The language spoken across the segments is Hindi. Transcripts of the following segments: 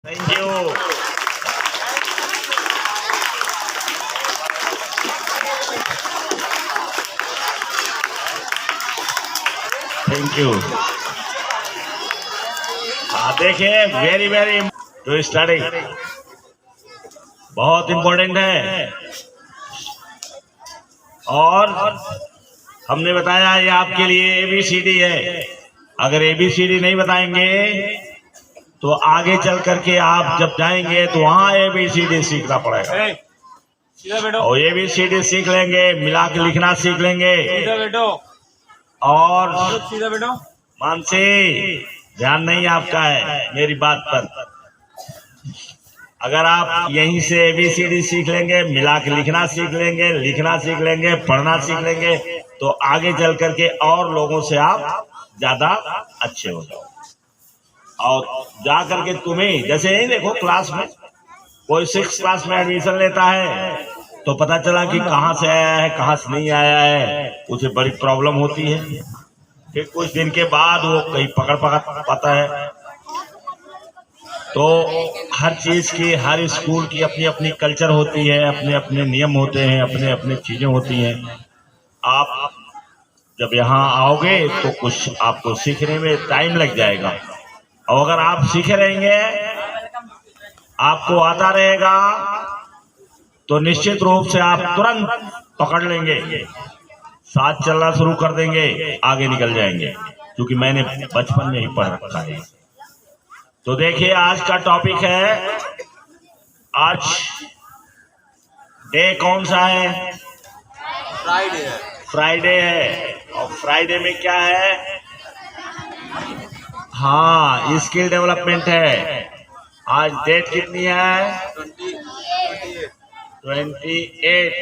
Thank you. Thank you. देखिए वेरी वेरी टू स्टडी बहुत इम्पोर्टेंट है। और हमने बताया ये आपके लिए ABCD है। अगर ABCD नहीं बताएंगे तो आगे चल करके आप जब जाएंगे तो वहां ABCD सीखना पड़ेगा। और ABCD सीख लेंगे, मिला के लिखना सीख लेंगे। और मानसी ध्यान नहीं आपका है मेरी बात पर। अगर आप यहीं से ABCD सीख लेंगे, मिला के लिखना सीख लेंगे, लिखना सीख लेंगे, पढ़ना सीख लेंगे, तो आगे चल करके और लोगों से आप ज्यादा अच्छे हो जाओ। और जा करके तुम्हें जैसे ही देखो क्लास में कोई 6th क्लास में एडमिशन लेता है तो पता चला कि कहाँ से आया है कहाँ से नहीं आया है, उसे बड़ी प्रॉब्लम होती है। फिर कुछ दिन के बाद वो कहीं पकड़ पाता है। तो हर चीज की, हर स्कूल की अपनी अपनी कल्चर होती है, अपने अपने नियम होते हैं, अपने अपने चीजें होती हैं। आप जब यहाँ आओगे तो कुछ आपको सीखने में टाइम लग जाएगा। और अगर आप सीखे रहेंगे, आपको आता रहेगा, तो निश्चित रूप से आप तुरंत पकड़ लेंगे, साथ चलना शुरू कर देंगे, आगे निकल जाएंगे, क्योंकि मैंने बचपन में ही पढ़ रखा है। तो देखिए आज का टॉपिक है, आज डे कौन सा है? फ्राइडे है। फ्राइडे है। और फ्राइडे में क्या है? हाँ, स्किल डेवलपमेंट है। आज डेट कितनी है? 28।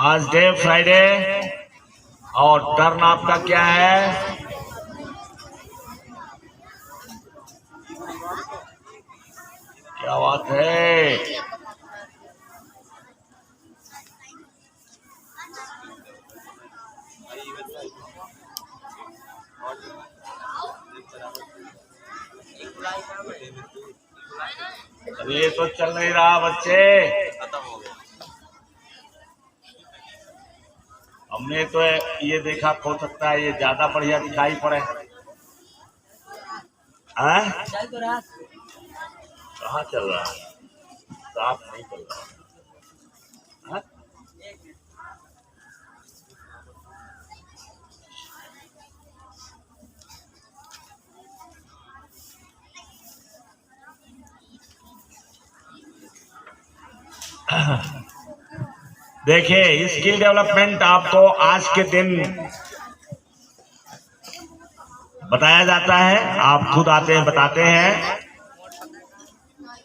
आज डे फ्राइडे। और टर्न आपका क्या है? क्या बात है। ये तो चल नहीं रहा बच्चे। हमने तो ये देखा, हो सकता है ये ज्यादा बढ़िया दिखाई पड़े। कहाँ चल रहा है? साफ नहीं चल रहा। हा? देखिए स्किल डेवलपमेंट आपको आज के दिन बताया जाता है, आप खुद आते हैं बताते हैं।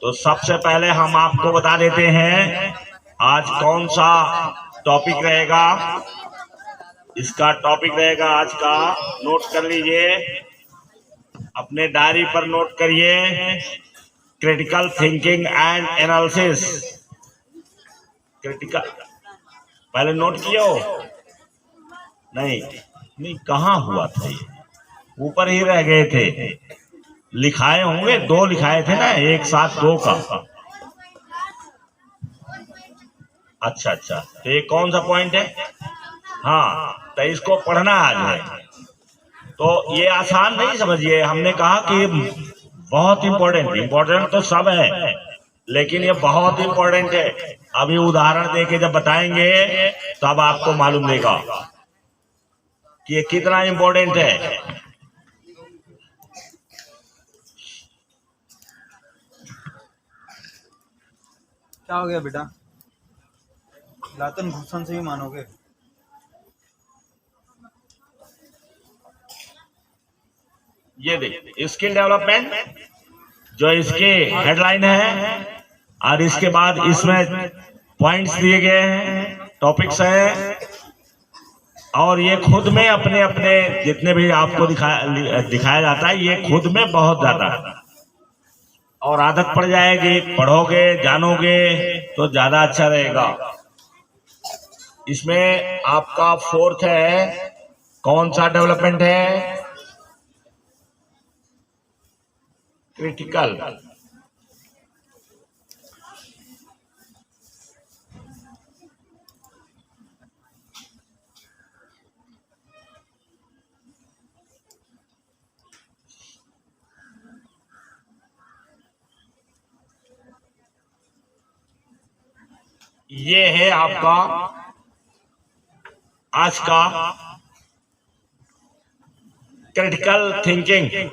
तो सबसे पहले हम आपको बता देते हैं आज कौन सा टॉपिक रहेगा। इसका टॉपिक रहेगा आज का, नोट कर लीजिए, अपने डायरी पर नोट करिए, critical thinking and analysis. Critical पहले नोट किए हो? नहीं कहाँ हुआ था ये? ऊपर ही रह गए थे। लिखाए होंगे, 2 लिखाए थे ना, एक साथ 2 का। अच्छा, तो ये कौन सा पॉइंट है? हाँ, तो इसको पढ़ना आज है। तो ये आसान नहीं समझिए, हमने कहा कि बहुत इम्पोर्टेंट तो सब है, लेकिन ये बहुत इम्पोर्टेंट है। अभी उदाहरण देके जब बताएंगे तब आपको मालूम देगा कि ये कितना इम्पोर्टेंट है। क्या हो गया बेटा? लातन घुसन से भी मानोगे? ये देखिए स्किल डेवलपमेंट जो इसके हेडलाइन है, और इसके बाद इसमें पॉइंट्स दिए गए हैं, टॉपिक्स हैं। और ये खुद में अपने अपने जितने भी आपको दिखाया जाता है, ये खुद में बहुत ज्यादा है। और आदत पड़ जाएगी, पढ़ोगे जानोगे तो ज्यादा अच्छा रहेगा। इसमें आपका 4th है, कौन सा डेवलपमेंट है? क्रिटिकल। ये है आपका आज का क्रिटिकल थिंकिंग।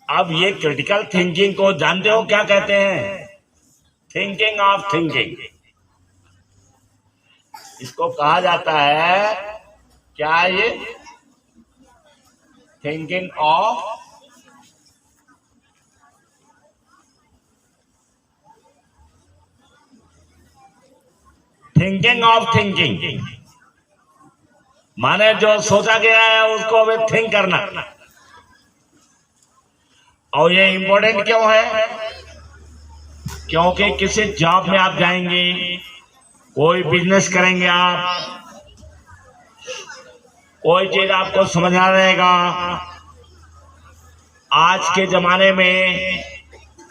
अब ये क्रिटिकल थिंकिंग को जानते हो क्या कहते हैं? Thinking of thinking. इसको कहा जाता है क्या? ये थिंकिंग ऑफ थिंकिंग माने जो सोचा गया है उसको अभी थिंक करना। और ये इंपॉर्टेंट क्यों है? क्योंकि किसी जॉब में आप जाएंगे, कोई बिजनेस करेंगे, आप कोई चीज आपको समझना रहेगा। आज के जमाने में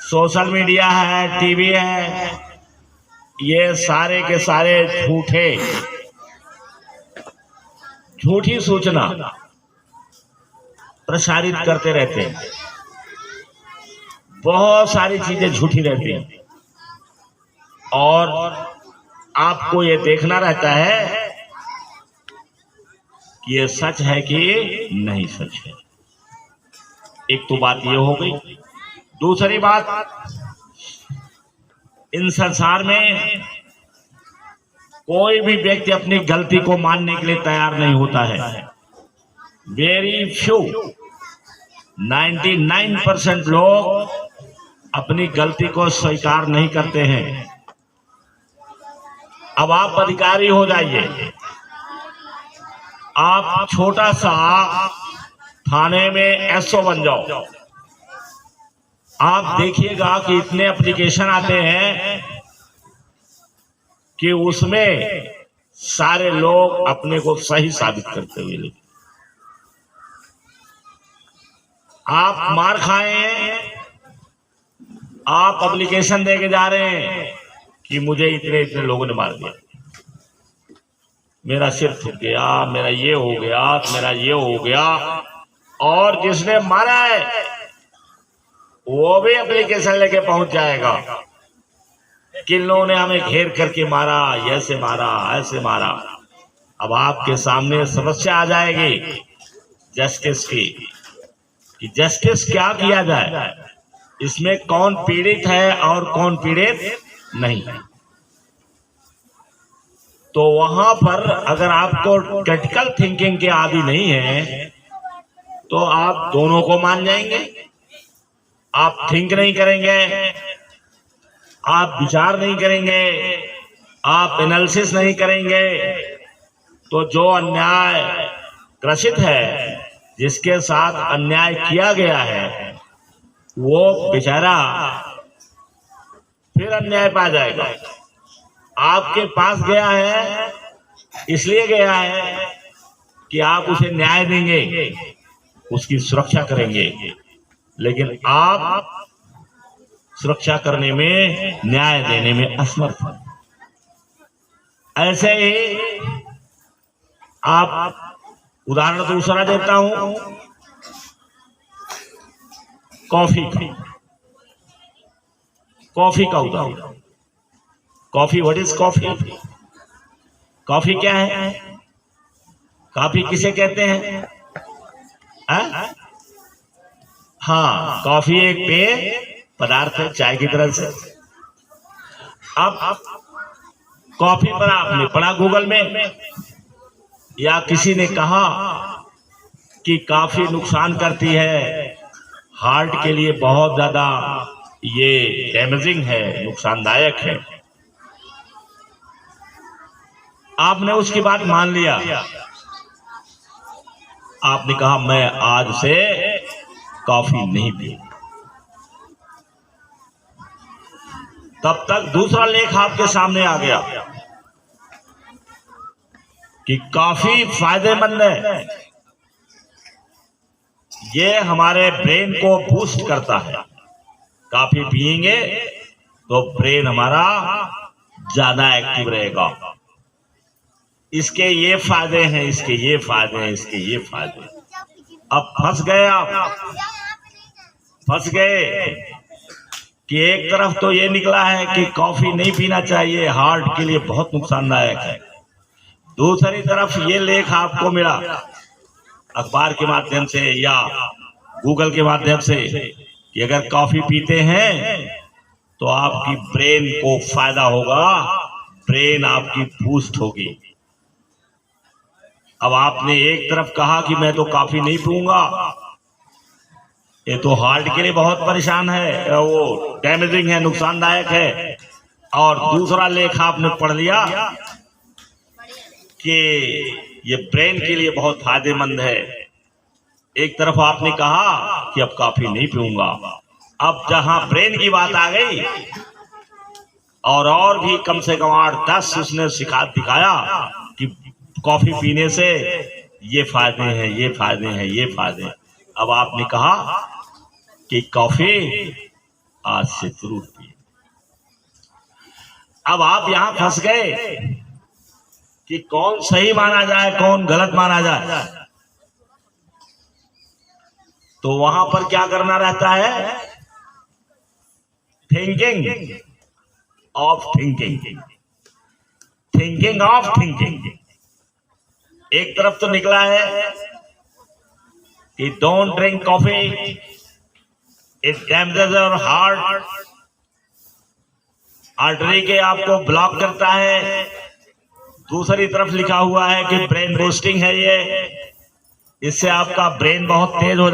सोशल मीडिया है, टीवी है, ये सारे के सारे झूठी सूचना प्रसारित करते रहते हैं। बहुत सारी चीजें झूठी रहती हैं और आपको ये देखना रहता है कि ये सच है कि नहीं सच है। एक तो बात ये हो गई। दूसरी बात, इन संसार में कोई भी व्यक्ति अपनी गलती को मानने के लिए तैयार नहीं होता है। वेरी फ्यू 99% लोग अपनी गलती को स्वीकार नहीं करते हैं। अब आप अधिकारी हो जाइए, आप छोटा सा थाने में एसओ बन जाओ, आप देखिएगा कि इतने एप्लीकेशन आते हैं कि उसमें सारे लोग अपने को सही साबित करते हुए लिखे। आप मार खाए, आप एप्लीकेशन देके जा रहे हैं कि मुझे इतने इतने लोगों ने मार दिया, मेरा सिर फूट गया, मेरा ये हो गया, मेरा ये हो गया। और जिसने मारा है वो भी एप्लीकेशन लेके पहुंच जाएगा कि लोगों ने हमें घेर करके मारा, ऐसे मारा, ऐसे मारा। अब आपके सामने समस्या आ जाएगी जस्टिस की कि जस्टिस क्या किया जाए, इसमें कौन पीड़ित है और कौन पीड़ित नहीं है। तो वहां पर अगर आपको क्रिटिकल थिंकिंग के आदी नहीं है तो आप दोनों को मान जाएंगे। आप थिंक नहीं करेंगे, आप विचार नहीं करेंगे, आप एनालिसिस नहीं करेंगे, तो जो अन्याय ग्रसित है, जिसके साथ अन्याय किया गया है, वो बेचारा फिर अन्याय पा जाएगा। आपके पास गया है, इसलिए गया है कि आप उसे न्याय देंगे, उसकी सुरक्षा करेंगे, लेकिन आप सुरक्षा करने में, न्याय देने में असमर्थ हैं। ऐसे ही आप उदाहरण दूसरा देता हूं, कॉफी का उदाहरण। Coffee, what is coffee? Coffee क्या है? कॉफी किसे कहते हैं? हाँ, कॉफी एक पेय पदार्थ है, चाय की तरह से। अब कॉफी पर आपने पढ़ा गूगल में, या किसी ने कहा कि काफी नुकसान करती है, हार्ट के लिए बहुत ज्यादा ये डैमेजिंग है, नुकसानदायक है। आपने उसकी बात मान लिया, आपने कहा मैं आज से कॉफी नहीं पी। तब तक दूसरा लेख आपके सामने आ गया कि काफी फायदेमंद है, ये हमारे ब्रेन को बूस्ट करता है। कॉफी पिएंगे तो ब्रेन हमारा ज्यादा एक्टिव रहेगा। इसके ये फायदे हैं, इसके ये फायदे हैं, इसके ये फायदे हैं। अब फंस गए आप, फंस गए कि एक तरफ तो ये निकला है कि कॉफी नहीं पीना चाहिए, हार्ट के लिए बहुत नुकसानदायक है। दूसरी तरफ ये लेख आपको मिला अखबार के माध्यम से या गूगल के माध्यम से कि अगर कॉफी पीते हैं तो आपकी ब्रेन को फायदा होगा, ब्रेन आपकी बूस्ट होगी। अब आपने एक तरफ कहा कि मैं तो कॉफी नहीं पीऊंगा, ये तो हार्ट के लिए बहुत परेशान है, वो डैमेजिंग है, नुकसानदायक है। और दूसरा लेख आपने पढ़ लिया कि ये ब्रेन के लिए बहुत फायदेमंद है। एक तरफ आपने कहा कि अब कॉफी नहीं पीऊंगा। अब जहां ब्रेन की बात आ गई और भी कम से कम 8-10 उसने दिखाया कि कॉफी पीने से ये फायदे हैं, ये फायदे हैं, ये फायदे हैं। अब आपने कहा कि कॉफी आज से जरूर पिए। अब आप यहां फंस गए कि कौन सही माना जाए, कौन गलत माना जाए। तो वहां पर क्या करना रहता है? Thinking of thinking, thinking of thinking. एक तरफ तो निकला है कि don't drink coffee, it damages your heart, artery के आपको ब्लॉक करता है। दूसरी तरफ लिखा हुआ है कि ब्रेन बूस्टिंग है ये, इससे आपका ब्रेन बहुत तेज हो